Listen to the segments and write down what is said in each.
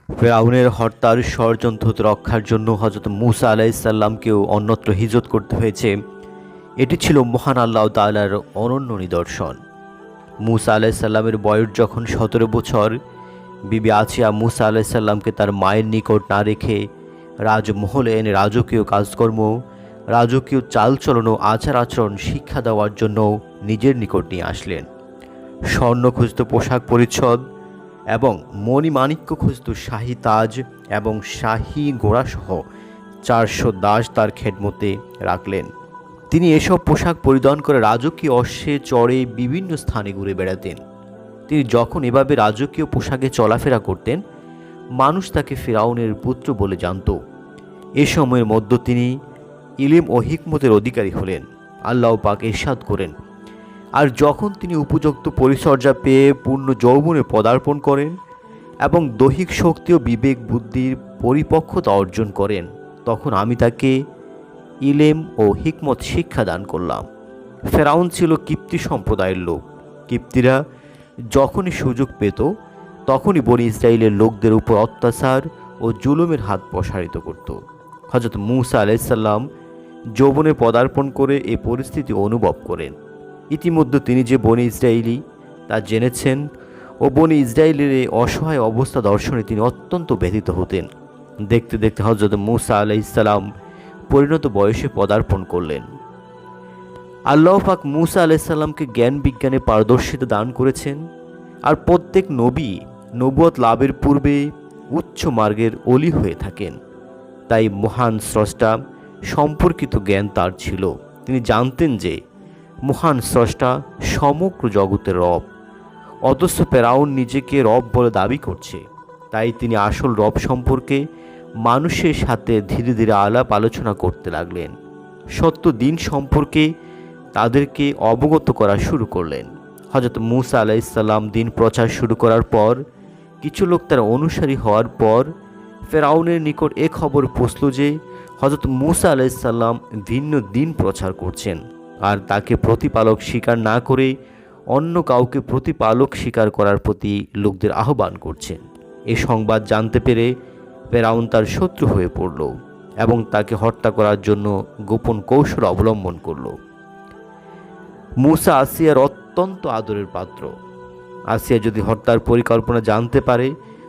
ফেরাউনের হত্যার ষড়যন্ত্র রক্ষার জন্য হযরত মূসা আলাইহিসসালামকেও অন্যত্র হিজরত করতে হয়েছে। এটি ছিল মহান আল্লাহ তাআলার অনন্য নিদর্শন। মূসা আলাইহিসসালামের বয়স যখন ১৭ বছর, বিবি আছিয়া মূসা আলাইহিসসালামকে তার মায়ের নিকট না রেখে রাজমহলে এনে রাজকীয় কাজকর্ম, রাজকীয় চালচলন ও আচার আচরণ শিক্ষা দেওয়ার জন্য নিজের নিকট নিয়ে আসলেন। স্বর্ণখচিত পোশাক পরিচ্ছদ এবং মণিমাণিক্য খচিত শাহী তাজ এবং শাহী ঘোড়াসহ ৪০০ দাস তার খেদমতে রাখলেন। তিনি এসব পোশাক পরিধান করে রাজকীয় অশ্বে চড়ে বিভিন্ন স্থানে ঘুরে বেড়াতেন। তিনি যখন এভাবে রাজকীয় পোশাকে চলাফেরা করতেন, মানুষ তাকে ফিরআউনের পুত্র বলে জানত। এ সময়ের মধ্যে তিনি ইলম ও হিকমতের অধিকারী হলেন। আল্লাহ পাক ইরশাদ করেন, আর যখন তিনি উপযুক্ত পরিচর্যা পেয়ে পূর্ণ যৌবনে পদার্পণ করেন এবং দৈহিক শক্তি ও বিবেক বুদ্ধির পরিপক্কতা অর্জন করেন, তখন আমি তাকে ইলেম ও হিকমত শিক্ষা দান করলাম। ফেরাউন ছিল কিপ্তি সম্প্রদায়ের লোক। কিপ্তিরা যখনই সুযোগ পেত তখনই বনি ইসরায়েলের লোকদের উপর অত্যাচার ও জুলুমের হাত প্রসারিত করত। হযরত মূসা আলাইহিসসালাম যৌবনে পদার্পণ করে এ পরিস্থিতি অনুভব করেন। ইতিমধ্যে তিনি যে বনি ইসরায়েলি তা জেনেছেন ও বনি ইসরায়েলের এই অসহায় অবস্থা দর্শনে তিনি অত্যন্ত ব্যথিত হতেন। দেখতে দেখতে হযরত মূসা আলাইহিসসালাম পরিণত বয়সে পদার্পণ করলেন। আল্লাহ পাক মূসা আলাইহিসসালামকে জ্ঞান বিজ্ঞানে পারদর্শিতা দান করেছেন। আর প্রত্যেক নবী নবুয়ত লাভের পূর্বে উচ্চ মার্গের অলি হয়ে থাকেন। তাই মহান স্রষ্টা সম্পর্কিত জ্ঞান তার ছিল। তিনি জানতেন যে মহান স্রষ্টা সমগ্র জগতের রব, অথচ ফেরাউন নিজেকে রব বলে দাবি করছে। তাই তিনি আসল রব সম্পর্কে মানুষের সাথে ধীরে ধীরে আলাপ আলোচনা করতে লাগলেন। সত্য দিন সম্পর্কে তাদেরকে অবগত করা শুরু করলেন। হযরত মূসা আলাইহিসসালাম দিন প্রচার শুরু করার পর কিছু লোক তার অনুসারী হওয়ার পর ফেরাউনের নিকট এ খবর পৌঁছল যে হযরত মূসা আলাইহিসসালাম ভিন্ন দিন প্রচার করছেন আর তাকে প্রতিপালক স্বীকার না করে অন্য কাউকে প্রতিপালক স্বীকার করার প্রতি লোকদের আহ্বান করছেন। এ সংবাদ জানতে পেরে ফেরাউন তার শত্রু হয়ে পড়ল এবং তাকে হত্যা করার জন্য গোপন কৌশল অবলম্বন করল। মূসা আসিয়ার অত্যন্ত আদরের পাত্র। আসিয়া যদি হত্যার পরিকল্পনা জানতে পারে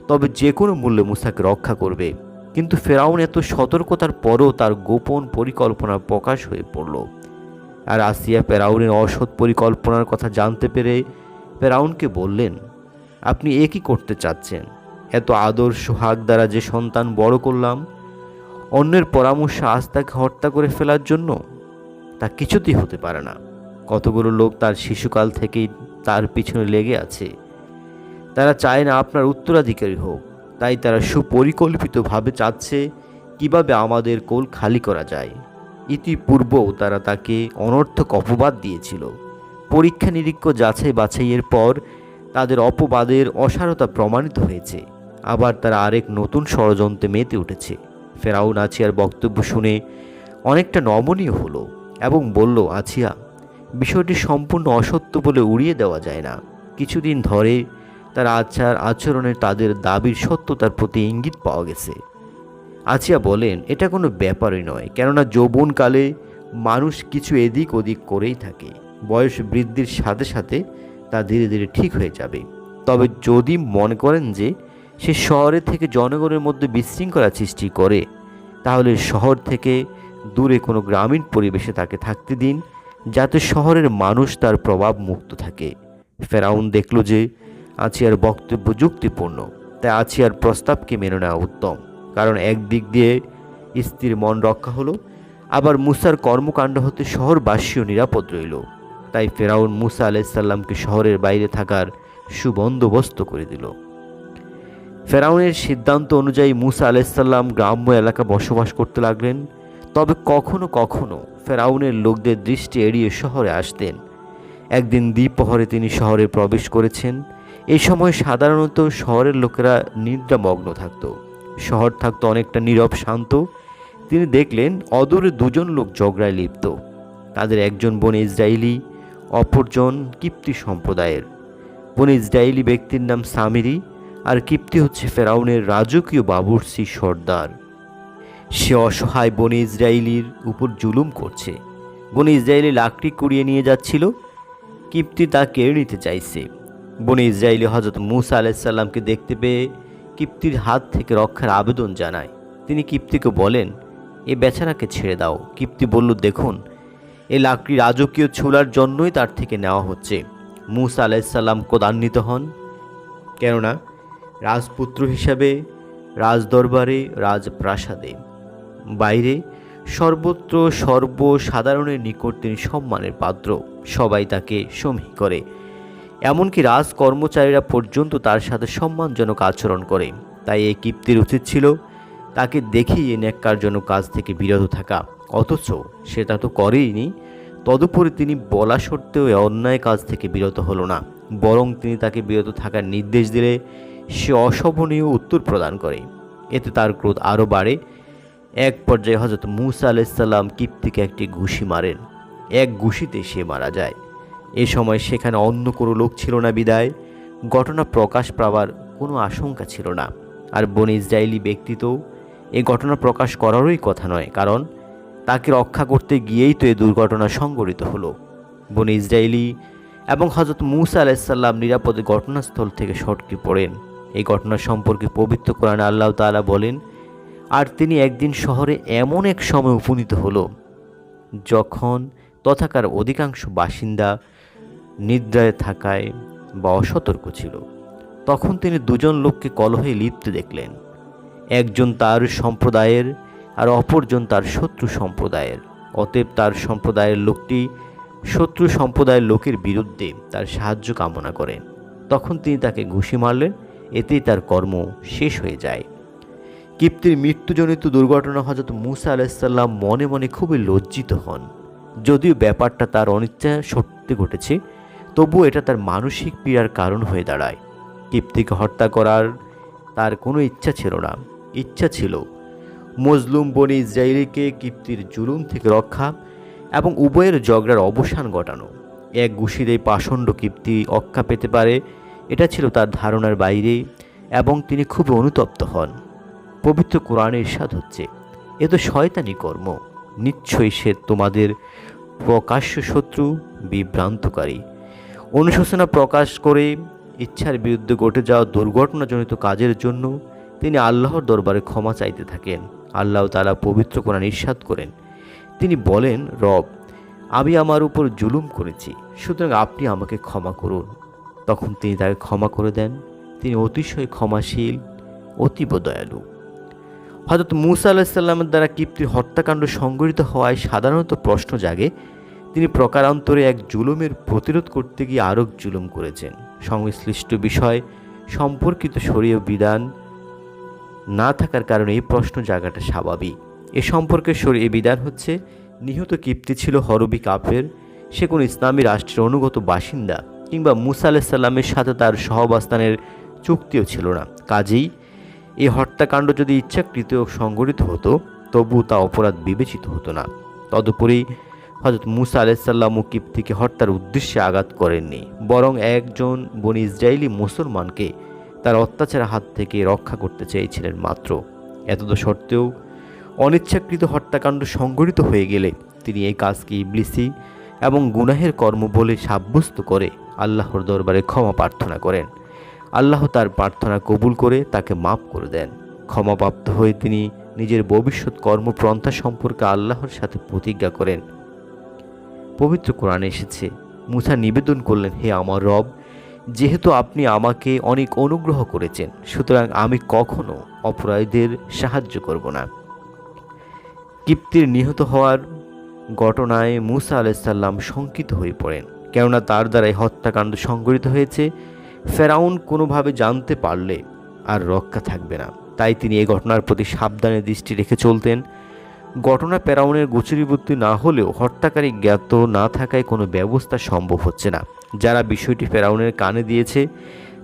তবে যে কোনো মূল্যে মূসাকে রক্ষা করবে। কিন্তু ফেরাউন এত সতর্কতার পরও তার গোপন পরিকল্পনা প্রকাশ হয়ে পড়ল। আর আসিয়া ফেরাউনের অসৎ পরিকল্পনার কথা জানতে পেরে ফেরাউনকে বললেন, আপনি এ কি করতে চাচ্ছেন? এত আদর সোহাগ দ্বারা যে সন্তান বড় করলাম, অন্যের পরামর্শে আজ তাকে হত্যা করে ফেলার জন্য? তা কিছুতেই হতে পারে না। কতগুলো লোক তার শিশুকাল থেকেই তার পিছনে লেগে আছে। তারা চায় না আপনার উত্তরাধিকারী হোক। তাই তারা সুপরিকল্পিতভাবে চাচ্ছে কিভাবে আমাদের কোল খালি করা যায়। ইতিপূর্বেও তারা তাকে অনর্থক অপবাদ দিয়েছিল। পরীক্ষা নিরীক্ষা যাচাই বাছাইয়ের পর তাদের অপবাদের অসারতা প্রমাণিত হয়েছে। আবার তারা আরেক নতুন ষড়যন্ত্রে মেতে উঠেছে। ফেরাউন আছিয়ার বক্তব্য শুনে অনেকটা নমনীয় হলো এবং বলল, আছিয়া, বিষয়টি সম্পূর্ণ অসত্য বলে উড়িয়ে দেওয়া যায় না। কিছুদিন ধরে তার আচার আচরণে তাদের দাবির সত্যতার প্রতি ইঙ্গিত পাওয়া গেছে। আছিয়া বলেন, এটা কোনো ব্যাপারই নয়, কেননা যৌবনকালে মানুষ কিছু এদিক ওদিক করেই থাকে। বয়স বৃদ্ধির সাথে সাথে তা ধীরে ধীরে ঠিক হয়ে যাবে। তবে যদি মনে করেন যে সে শহরে থেকে জনগণের মধ্যে বিশৃঙ্খলা সৃষ্টি করে, তাহলে শহর থেকে দূরে কোনো গ্রামীণ পরিবেশে তাকে থাকতে দিন, যাতে শহরের মানুষ তার প্রভাব মুক্ত থাকে। ফেরাউন দেখল যে আছিয়ার বক্তব্য যুক্তিপূর্ণ, তাই আছিয়ার প্রস্তাবকে মেনে নেওয়া উত্তম। কারণ একদিক দিয়ে স্ত্রীর মন রক্ষা হলো, আবার মূসার কর্মকাণ্ড হতে শহরবাসীও নিরাপদ রইল। তাই ফেরাউন মূসা আলাইহিসসালামকে শহরের বাইরে থাকার সুবন্দোবস্ত করে দিল। ফেরাউনের সিদ্ধান্ত অনুযায়ী মূসা আলাইহিসসালাম গ্রাম্য এলাকা বসবাস করতে লাগলেন। তবে কখনো কখনো ফেরাউনের লোকদের দৃষ্টি এড়িয়ে শহরে আসতেন। একদিন দ্বিপ্রহরে তিনি শহরে প্রবেশ করেছেন। এই সময় সাধারণত শহরের লোকেরা নিদ্রামগ্ন থাকত। শহর থাকতো অনেকটা নীরব শান্ত। তিনি দেখলেন অদূরে দুজন লোক ঝগড়ায় লিপ্ত। তাদের একজন বনি ইসরায়েলি, অপরজন কিপ্তি সম্প্রদায়ের। বনি ইসরায়েলি ব্যক্তির নাম সামিরি আর কিপ্তি হচ্ছে ফেরাউনের রাজকীয় বাবুর্চি সর্দার। সে অসহায় বনি ইসরায়েলির উপর জুলুম করছে। বনি ইসরায়েলি লাকড়ি কুড়িয়ে নিয়ে যাচ্ছিল, কিপ্তি তা কেড়ে নিতে চাইছে। বনি ইসরায়েলি হযরত মূসা আলাইহিসসালামকে দেখতে পেয়ে কিপ্তির হাত থেকে রক্ষার আবেদন জানায়। তিনি কিপ্তিকে বলেন, এ বেচারাকে ছেড়ে দাও। কিপ্তি বলল, দেখুন, এই লাকড়ি রাজকীয় ছোলার জন্যই তার থেকে নেওয়া হচ্ছে। মূসা আলাইহিসসালাম ক্রোধান্বিত হন, কেননা রাজপুত্র হিসাবে রাজদরবারে, রাজপ্রাসাদে, বাইরে, সর্বত্র সর্বসাধারণের নিকট তিনি সম্মানের পাত্র। সবাই তাকে সমীহ করে, এমনকি রাজ কর্মচারীরা পর্যন্ত তার সাথে সম্মানজনক আচরণ করে। তাই এই কিপ্তির উচিত ছিল তাকে দেখেই এই ন্যাক্কারজনক কাজ থেকে বিরত থাকা, অথচ সে তা তো করেইনি। তদুপরি তিনি বলা সত্ত্বেও এই অন্যায় কাজ থেকে বিরত হলো না, বরং তিনি তাকে বিরত থাকার নির্দেশ দিলে সে অশোভনীয় উত্তর প্রদান করে। এতে তার ক্রোধ আরও বাড়ে। এক পর্যায়ে হযরত মূসা আলাইহিসসালাম কিপ্তিকে একটি ঘুষি মারেন। এক ঘুষিতে সে মারা যায়। এ সময় সেখানে অন্য কোনো লোক ছিল না বিদায় ঘটনা প্রকাশ পাওয়ার কোনো আশঙ্কা ছিল না। আর বনি ইসরায়েলি ব্যক্তি তো এই ঘটনা প্রকাশ করারই কথা নয়, কারণ তাকে রক্ষা করতে গিয়েই তো এই দুর্ঘটনা সংঘটিত হলো। বনি ইসরায়েলি এবং হযরত মূসা আলাইহিসসালাম নিরাপদে ঘটনাস্থল থেকে সটকে পড়েন। এই ঘটনা সম্পর্কে পবিত্র কোরআনে আল্লাহ তাআলা বলেন, আর তিনি একদিন শহরে এমন এক সময় উপনীত হলো যখন তথাকার অধিকাংশ বাসিন্দা নিদ্রায় থাকায় বা অসতর্ক ছিল। তখন তিনি দুজন লোককে কলহে লিপ্ত দেখলেন, একজন তার সম্প্রদায়ের আর অপরজন তার শত্রু সম্প্রদায়ের। অতএব তার সম্প্রদায়ের লোকটি শত্রু সম্প্রদায়ের লোকের বিরুদ্ধে তার সাহায্য কামনা করেন। তখন তিনি তাকে ঘুষি মারলেন, এতেই তার কর্ম শেষ হয়ে যায়। কিপ্তির মৃত্যুজনিত দুর্ঘটনা হযরত মূসা আলাইহিসসালাম মনে মনে খুবই লজ্জিত হন। যদিও ব্যাপারটা তার অনিচ্ছা সত্যি ঘটেছে, তবুও এটা তার মানসিক পীড়ার কারণ হয়ে দাঁড়ায়। কিপ্তিকে হত্যা করার তার কোনো ইচ্ছা ছিল না। ইচ্ছা ছিল মজলুম বনি ইসরায়েলিকে কিপ্তির জুলুম থেকে রক্ষা এবং উভয়ের ঝগড়ার অবসান ঘটানো। এক ঘুষিতেই পাষণ্ড কিপ্তি অক্কা পেতে পারে, এটা ছিল তার ধারণার বাইরে এবং তিনি খুবই অনুতপ্ত হন। পবিত্র কোরআনে ইরশাদ হচ্ছে, এ তো শয়তানি কর্ম, নিশ্চয়ই সে তোমাদের প্রকাশ্য শত্রু, বিভ্রান্তকারী। অনুশোচনা প্রকাশ করে ইচ্ছার বিরুদ্ধে ঘটে যাওয়া দুর্ঘটনাজনিত কাজের জন্য তিনি আল্লাহর দরবারে ক্ষমা চাইতে থাকেন। আল্লাহ তাআলা পবিত্র কোরআনে ইরশাদ করেন, তিনি বলেন, রব, আমি আমার উপর জুলুম করেছি, সুতরাং আপনি আমাকে ক্ষমা করুন। তখন তিনি তাকে ক্ষমা করে দেন। তিনি অতিশয় ক্ষমাশীল, অতীব দয়ালু। হযরত মূসা আলাইহিসসালামের দ্বারা কিপ্তির হত্যাকাণ্ড সংঘটিত হওয়ায় সাধারণত প্রশ্ন জাগে, তিনি প্রকারান্তরে এক জুলুমের প্রতিরোধ করতে গিয়ে আরও জুলুম করেছেন। সংশ্লিষ্ট বিষয় সম্পর্কিত শরীয় বিধান না থাকার কারণে এই প্রশ্ন জাগাটা স্বাভাবিক। এ সম্পর্কে শরীয় বিধান হচ্ছে, নিহত কিপ্তি ছিল হরবি কাফের, সে কোনো ইসলামী রাষ্ট্রের অনুগত বাসিন্দা কিংবা মূসা আলাইহিসসালামের সাথে তার সহাবস্থানের চুক্তিও ছিল না। কাজেই এই হত্যাকাণ্ড যদি ইচ্ছাকৃত সংঘটিত হতো তবু তা অপরাধ বিবেচিত হতো না। তদুপরি হযরত মূসা আলাইহিসসালাম কিপ্তিকে হত্যার উদ্দেশ্যে আঘাত করেননি, বরং একজন বনি ইসরায়েলি মুসলমানকে তার অত্যাচারের হাত থেকে রক্ষা করতে চেয়েছিলেন মাত্র। এতদ সত্ত্বেও অনিচ্ছাকৃত হত্যাকাণ্ড সংঘটিত হয়ে গেলে তিনি এই কাজকে ইবলিসি এবং গুনাহের কর্ম বলে সাব্যস্ত করে আল্লাহর দরবারে ক্ষমা প্রার্থনা করেন। আল্লাহ তার প্রার্থনা কবুল করে তাকে মাফ করে দেন। ক্ষমাপ্রাপ্ত হয়ে তিনি নিজের ভবিষ্যৎ কর্মপন্থা সম্পর্কে আল্লাহর সাথে প্রতিজ্ঞা করেন। পবিত্র কোরআনে এসেছে, মূসা নিবেদন করলেন, হে আমার রব, যেহেতু আপনি আমাকে অনেক অনুগ্রহ করেছেন, সুতরাং আমি কখনো অপরাধীদের সাহায্য করব না। কিপ্তির নিহত হওয়ার ঘটনায় মূসা আলাইহিসসালাম শঙ্কিত হয়ে পড়েন, কেননা তার দ্বারাই হত্যাকাণ্ড সংঘটিত হয়েছে। ফেরাউন কোনোভাবে জানতে পারলে আর রক্ষা থাকবে না। তাই তিনি এই ঘটনার প্রতি সাবধানে দৃষ্টি রেখে চলতেন। ঘটনা ফেরাউনের গোচরীভূত না হলেও হত্যাকারী জ্ঞাত না থাকায় কোনো ব্যবস্থা সম্ভব হচ্ছে না। যারা বিষয়টি ফেরাউনের কানে দিয়েছে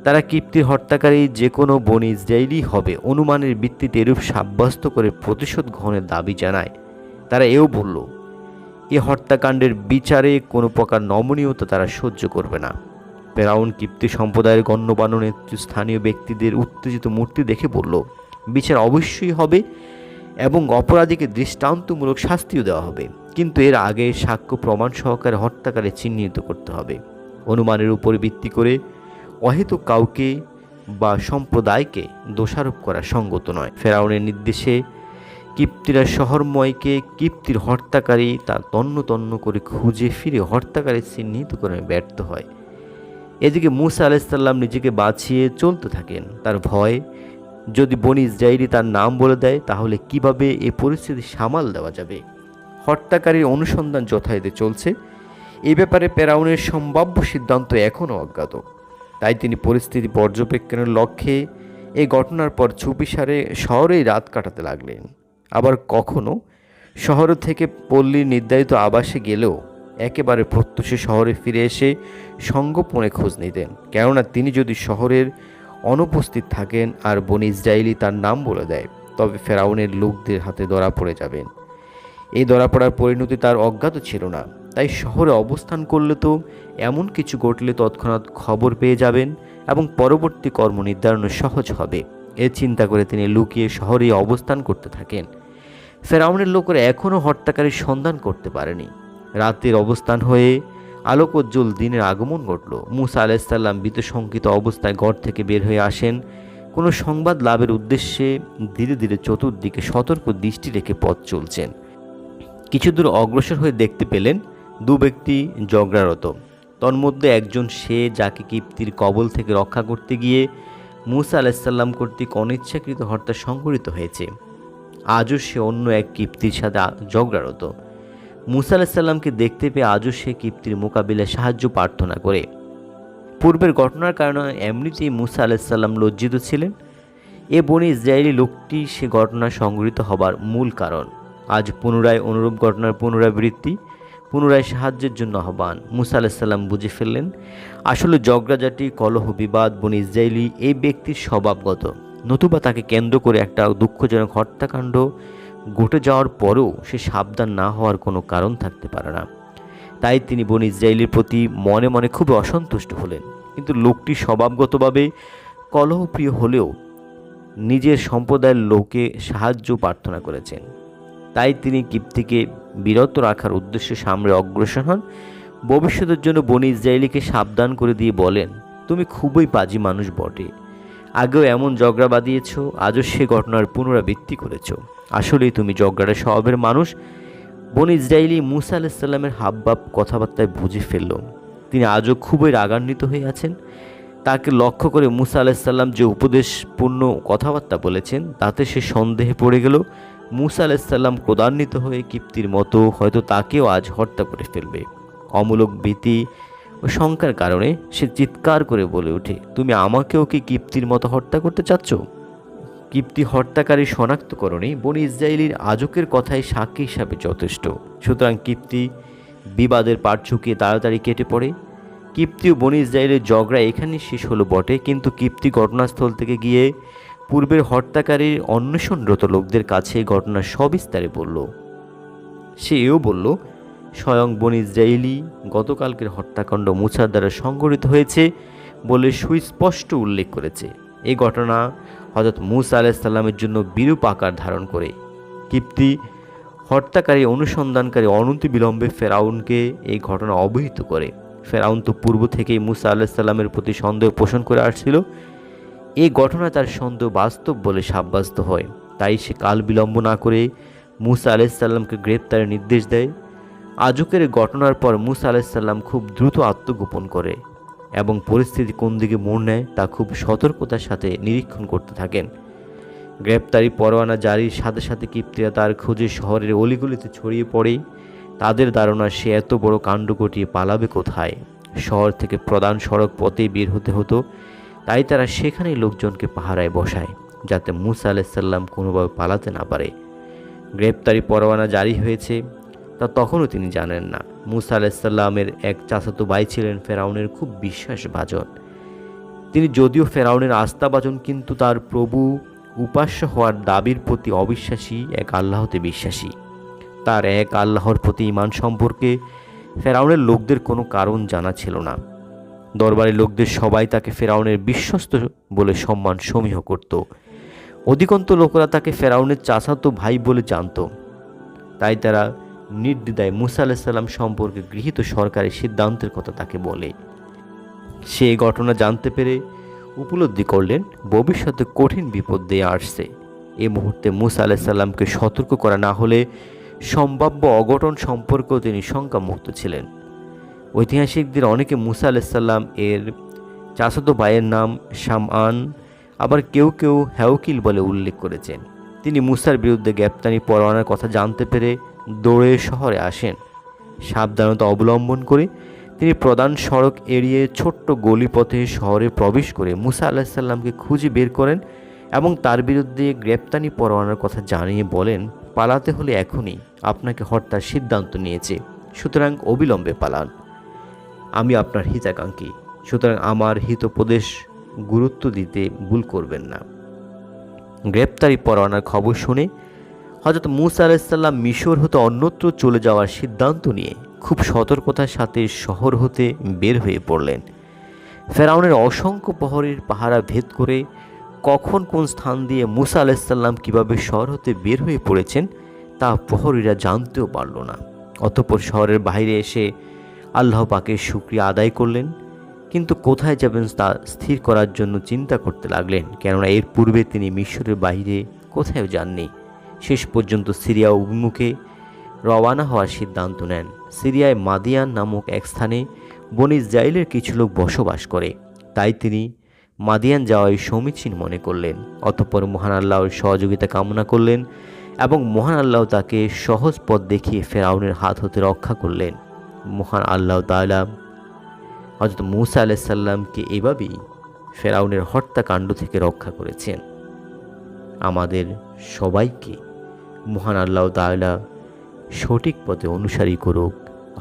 তারা কিপ্তির হত্যাকারী যে কোনো বনি ইসরায়েলি হবে অনুমানের ভিত্তিতে এরূপ সাব্যস্ত করে প্রতিশোধ গ্রহণের দাবি জানায়। তারা এও বলল, এ হত্যাকাণ্ডের বিচারে কোনো প্রকার নমনীয়তা তারা সহ্য করবে না। ফেরাউন কিপ্তি সম্প্রদায়ের গণ্যমান্য নেতৃস্থানীয় ব্যক্তিদের উত্তেজিত মূর্তি দেখে বলল, বিচার অবশ্যই হবে এবং অপরাধীকে দৃষ্টান্তমূলক শাস্তিও দেওয়া হবে, কিন্তু এর আগে সাক্ষ্য প্রমাণ সহকারে হত্যাকারী চিহ্নিত করতে হবে। অনুমানের উপর ভিত্তি করে অহেতুক কাউকে বা সম্প্রদায়কে দোষারোপ করা সঙ্গত নয়। ফেরাউনের নির্দেশে কিপ্তিরা শহরময়কে কিপ্তির হত্যাকারী তা তন্ন তন্ন করে খুঁজে ফিরে হত্যাকারী চিহ্নিত করে ব্যর্থ হয়। এদিকে মূসা আলাইসাল্লাম নিজেকে বাঁচিয়ে চলতে থাকেন। তার ভয়, যদি বনি ইসরাইলি তার নাম বলে দেয় তাহলে কিভাবে এ পরিস্থিতি সামাল দেওয়া যাবে। হত্যাকারীর অনুসন্ধান যথাযথ চলছে। এ ব্যাপারে ফেরাউনের সম্ভাব্য সিদ্ধান্ত এখনও অজ্ঞাত। তাই তিনি পরিস্থিতি পর্যবেক্ষণের লক্ষ্যে এই ঘটনার পর চুপিসারে শহরেই রাত কাটাতে লাগলেন। আবার কখনো শহর থেকে পল্লীর নির্ধারিত আবাসে গেলেও একেবারে প্রত্যুষে শহরে ফিরে এসে সঙ্গোপনে খোঁজ নিতেন, কেননা তিনি যদি শহরের অনুপস্থিত থাকেন আর বনি ইসরাইলি তার নাম বলে দেয় তবে ফেরাউনের লোকদের হাতে ধরা পড়ে যাবেন। এই ধরা পড়ার পরিণতি তার অজ্ঞাত ছিল না। তাই শহরে অবস্থান করলে তো এমন কিছু ঘটলে তৎক্ষণাৎ খবর পেয়ে যাবেন এবং পরবর্তী কর্ম নির্ধারণ সহজ হবে। এ চিন্তা করে তিনি লুকিয়ে শহরে অবস্থান করতে থাকেন। ফেরাউনের লোকেরা এখনও হত্যাকারীর সন্ধান করতে পারেনি। রাতের অবস্থান হয়ে আলোকোজ্জ্বল দিনের আগমন ঘটল। মূসা আলাইসাল্লাম ভীতশঙ্কিত অবস্থায় ঘর থেকে বের হয়ে আসেন। কোনো সংবাদ লাভের উদ্দেশ্যে ধীরে ধীরে চতুর্দিকে সতর্ক দৃষ্টি রেখে পথ চলছেন। কিছু দূর অগ্রসর হয়ে দেখতে পেলেন দু ব্যক্তি ঝগড়ারত। তন্মধ্যে একজন সে যাকে কিপ্তির কবল থেকে রক্ষা করতে গিয়ে মূসা আলাইসাল্লাম কর্তৃক অনিচ্ছাকৃত হত্যা সংঘটিত হয়েছে। আজও সে অন্য এক কিপ্তির সাথে ঝগড়ারত। মূসা আলাইসাল্লামকে দেখতে পেয়ে আজও সে কিপ্তির মোকাবিলায় সাহায্য প্রার্থনা করে। পূর্বের ঘটনার কারণে এমনিতেই মূসা আলাইসাল্লাম লজ্জিত ছিলেন। এ বনি ইসরায়েলি লোকটি সে ঘটনা সংঘটিত হবার মূল কারণ। আজ পুনরায় অনুরূপ ঘটনার পুনরাবৃত্তি, পুনরায় সাহায্যের জন্য আহ্বান। মূসা আলাইসাল্লাম বুঝে ফেললেন আসলে ঝগড়াঝাটি, কলহ, বিবাদ বনি ইসরায়েলি এই ব্যক্তির স্বভাবগত, নতুবা তাকে কেন্দ্র করে একটা দুঃখজনক হত্যাকাণ্ড ঘটে যাওয়ার পরেও সে সাবধান না হওয়ার কোনো কারণ থাকতে পারে না। তাই তিনি বনি ইসরায়েলের প্রতি মনে মনে খুব অসন্তুষ্ট হলেন। কিন্তু লোকটি স্বভাবগতভাবে কলহপ্রিয় হলেও নিজের সম্প্রদায়ের লোকে সাহায্য প্রার্থনা করেছেন। তাই তিনি কিপ্তিকে বিরত রাখার উদ্দেশ্যে সামনে অগ্রসর হন। ভবিষ্যতের জন্য বনি ইসরায়েলিকে সাবধান করে দিয়ে বলেন, তুমি খুবই পাজি মানুষ বটে, আগেও এমন ঝগড়া বাঁধিয়েছ, আজও সে ঘটনার পুনরাবৃত্তি করেছ। আসলেই তুমি ঝগড়ার স্বভাবের মানুষ। বনি ইসরায়েলি মূসা আলাইসাল্লামের হাবভাব কথাবার্তায় বুঝে ফেলল তিনি আজও খুবই রাগান্বিত হয়ে আছেন। তাকে লক্ষ্য করে মূসা আলাইসাল্লাম যে উপদেশপূর্ণ কথাবার্তা বলেছেন তাতে সে সন্দেহে পড়ে গেল। মূসা আলাইসাল্লাম ক্রোধান্বিত হয়ে কিপ্তির মতো হয়তো তাকেও আজ হত্যা করে ফেলবে। অমূলক ভীতি ও শঙ্কার কারণে সে চিৎকার করে বলে ওঠে, তুমি আমাকেও কি কিপ্তির মতো হত্যা করতে চাচ্ছ? কিপ্তি হত্যাকারী শনাক্তকরণে বনি ইসরায়েলির আজকের কথাই সাক্ষী হিসাবে যথেষ্ট। সুতরাং কিপ্তি বিবাদের পাট ঝুঁকিয়ে তাড়াতাড়ি কেটে পড়ে। কিপ্তি ও বনি ইসরায়েলের ঝগড়া এখানেই শেষ হলো বটে, কিন্তু কিপ্তি ঘটনাস্থল থেকে গিয়ে পূর্বের হত্যাকারীর অন্বেষণরত লোকদের কাছে ঘটনা সবিস্তারে বলল। সে এও বলল, স্বয়ং বনি ইসরায়েলি গতকালকের হত্যাকাণ্ড মূসার দ্বারা সংঘটিত হয়েছে বলে সুস্পষ্ট উল্লেখ করেছে। এই ঘটনা হযরত মূসা আলাইহিসসালামের জন্য বিরূপ আকার ধারণ করে। কিপ্তি হত্যাকারী অনুসন্ধানকারী অনতিবিলম্বে ফেরাউনকে এই ঘটনা অবহিত করে। ফেরাউন তো পূর্ব থেকেই মূসা আলাইহিসসালামের প্রতি সন্দেহ পোষণ করে আসছিল। এই ঘটনা তার সন্দেহ বাস্তব বলে সাব্যস্ত হয়। তাই সে কাল বিলম্ব না করে মূসা আলাইহিসসালামকে গ্রেপ্তারের নির্দেশ দেয়। আজকের ঘটনার পর মূসা আলাইহিসসালাম খুব দ্রুত আত্মগোপন করে এবং পরিস্থিতি কোন দিকে মোড় নেয় তা খুব সতর্কতার সাথে নিরীক্ষণ করতে থাকেন। গ্রেপ্তারি পরোয়ানা জারির সাথে সাথে কিপ্তিরা তার খোঁজে শহরের অলিগলিতে ছড়িয়ে পড়ে। তাদের ধারণা সে এত বড় কাণ্ড ঘটিয়ে পালাবে কোথায়। শহর থেকে প্রধান সড়ক পথেই বের হতে হতো। তাই তারা সেখানেই লোকজনকে পাহারায় বসায় যাতে মূসা আলাইহিসসালাম কোনোভাবে পালাতে না পারে। গ্রেপ্তারি পরোয়ানা জারি হয়েছে তা তখনও তিনি জানেন না। মূসা আলাইহিসসালামের এক চাচাতো ভাই ছিলেন ফেরাউনের খুব বিশ্বাসভাজন। তিনি যদিও ফেরাউনের আস্থাভাজন, কিন্তু তার প্রভু উপাস্য হওয়ার দাবির প্রতি অবিশ্বাসী, এক আল্লাহতে বিশ্বাসী। তার এক আল্লাহর প্রতি ঈমান সম্পর্কে ফেরাউনের লোকদের কোনো কারণ জানা ছিল না। দরবারের লোকদের সবাই তাকে ফেরাউনের বিশ্বস্ত বলে সম্মান সমীহ করত। অধিকন্ত লোকেরা তাকে ফেরাউনের চাচাতো ভাই বলে জানত। তাই তারা নির্দ্বিধায় মুসা আলাইসাল্লাম সম্পর্কে গৃহীত সরকারি সিদ্ধান্তের কথা তাকে বলে। সে এই ঘটনা জানতে পেরে উপলব্ধি করলেন ভবিষ্যতে কঠিন বিপদ দিয়ে আসছে। এই মুহূর্তে মুসা আলাইসাল্লামকে সতর্ক করা না হলে সম্ভাব্য অঘটন সম্পর্কেও তিনি শঙ্কামুক্ত ছিলেন। ঐতিহাসিকদের অনেকে মুসা আলাইসাল্লাম এর চাচাতো ভাইয়ের নাম শামআন, আবার কেউ কেউ হেওকিল বলে উল্লেখ করেছেন। তিনি মুসার বিরুদ্ধে গ্রেপ্তারি পরোয়ানার কথা জানতে পেরে দৌড়ে শহরে আসেন। সাবধানতা অবলম্বন করে তিনি প্রধান সড়ক এড়িয়ে ছোট্ট গলিপথে শহরে প্রবেশ করে মুসা আলাইসাল্লামকে খুঁজে বের করেন এবং তার বিরুদ্ধে গ্রেপ্তারি পরোয়ানার কথা জানিয়ে বলেন, পালাতে হলে এখনই, আপনাকে হত্যার সিদ্ধান্ত নিয়েছে, সুতরাং অবিলম্বে পালান। আমি আপনার হিতাকাঙ্ক্ষী, সুতরাং আমার হিতোপদেশ গুরুত্ব দিতে ভুল করবেন না। গ্রেপ্তারি পরোয়ানার খবর শুনে হযরত মুসা আলাইসাল্লাম মিশর হতে অন্যত্র চলে যাওয়ার সিদ্ধান্ত নিয়ে খুব সতর্কতার সাথে শহর হতে বের হয়ে পড়লেন। ফেরাউনের অসংখ্য প্রহরীর পাহারা ভেদ করে কখন কোন স্থান দিয়ে মুসা আলাইসাল্লাম কীভাবে শহর হতে বের হয়ে পড়েছেন তা প্রহরীরা জানতেও পারল না। অতঃপর শহরের বাইরে এসে আল্লাহ পাকের শুকরিয়া আদায় করলেন, কিন্তু কোথায় যাবেন তা স্থির করার জন্য চিন্তা করতে লাগলেন, কেননা এর পূর্বে তিনি মিশরের বাইরে কোথাও যাননি। শেষ পর্যন্ত সিরিয়া অভিমুখে রওয়ানা হওয়ার সিদ্ধান্ত নেন। সিরিয়ায় মাদিয়ান নামক এক স্থানে বনি ইসরাঈলের কিছু লোক বসবাস করে, তাই তিনি মাদিয়ান যাওয়াই সমীচীন মনে করলেন। অতঃপর মহান আল্লাহর সহযোগিতা কামনা করলেন এবং মহান আল্লাহ তাকে সহজ পথ দেখিয়ে ফেরাউনের হাত হতে রক্ষা করলেন। মহান আল্লাহ তাআলা হযরত মুসা আলাইসাল্লামকে এভাবেই ফেরাউনের হত্যাকাণ্ড থেকে রক্ষা করেছেন। আমাদের সবাইকে মহান আল্লাহ তাআলা সঠিক পথে অনুসারী করুক।